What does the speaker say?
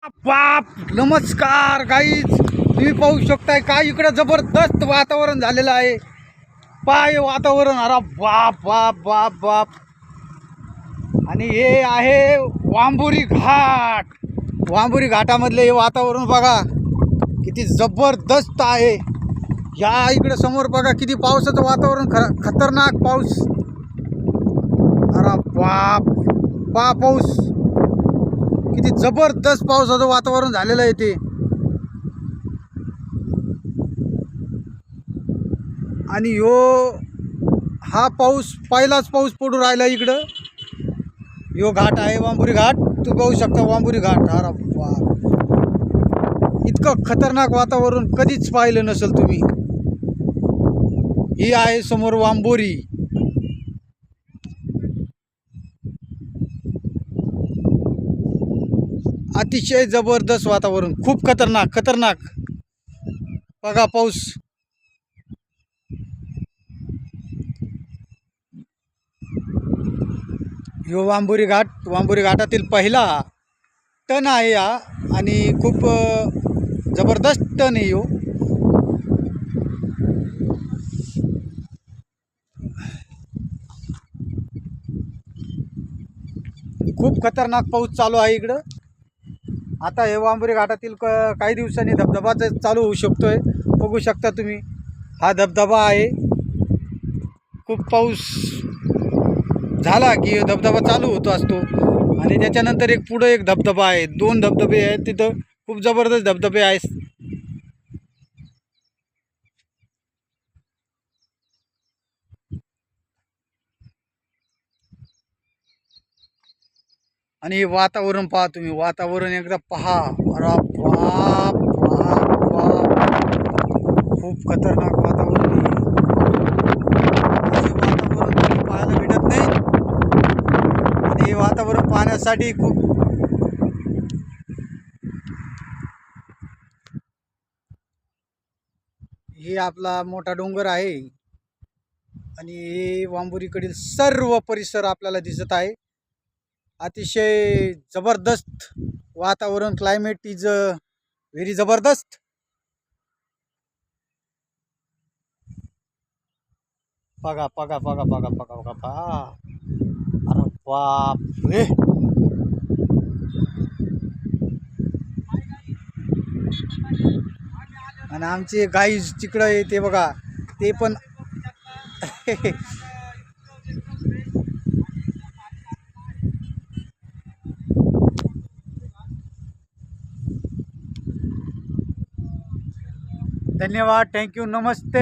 बाप नमस्कार गाईज, तुम्ही पाहू शकताय काय इकडे जबरदस्त वातावरण झालेलं आहे. पाय वातावरण, अरे बाप बाप बाप बाप. आणि हे आहे वांबुरी घाट. वांबुरी घाटामधले हे वातावरण बघा किती जबरदस्त आहे. या इकडे समोर बघा किती पावसाचं वातावरण, खतरनाक पाऊस. अरे बाप बा पाऊस, किती जबरदस्त पावसाचं वातावरण झालेलं आहे ते. आणि हा पाऊस पहिलाच पाऊस पडू राहिला इकडं. यो घाट आहे वांबुरी घाट, तू पाहू शकता वांबुरी घाट. अरे बाप, इतकं खतरनाक वातावरण कधीच पाहिलं नसेल तुम्ही. ही आहे समोर वांबुरी. अतिशय जबरदस्त वातावरण, खूप खतरनाक खतरनाक. बघा पाऊस. यो वांबुरी घाट, वांबुरी घाटातील पहिला टन आहे हा. आणि खूप जबरदस्त टन आहे यो. खूप खतरनाक पाऊस चालू आहे इकडं. आता हे वांबुरी घाटातील काही दिवसांनी धबधबा चालू होऊ शकतोय. बघू शकता तुम्ही, हा धबधबा आहे. खूप पाऊस झाला की धबधबा चालू होतो असतो. आणि त्याच्यानंतर एक पुढं एक धबधबा आहे. 2 धबधबे आहेत तिथं, खूप जबरदस्त धबधबे आहेत. आणि हे वातावरण पहा तुम्ही, वातावरण एकदा पहा. अरे बाप बाप बाप, खूप खतरनाक वातावरण आहे. असे वातावरण कधी पाहायला भेटत नाही. आणि हे वातावरण पाहण्यासाठी खूप हे आपला मोठा डोंगर आहे. आणि हे वांबुरीकडील सर्व परिसर आपल्याला दिसत आहे. अतिशय जबरदस्त वातावरण, क्लायमेट इज व्हेरी जबरदस्त. बघा बघा बघा बघा बघा बघा बघा. अरे बाप रे. आणि आमचे गाईज तिकडं येते बघा, ते पण धन्यवाद, थँक्यू, नमस्ते.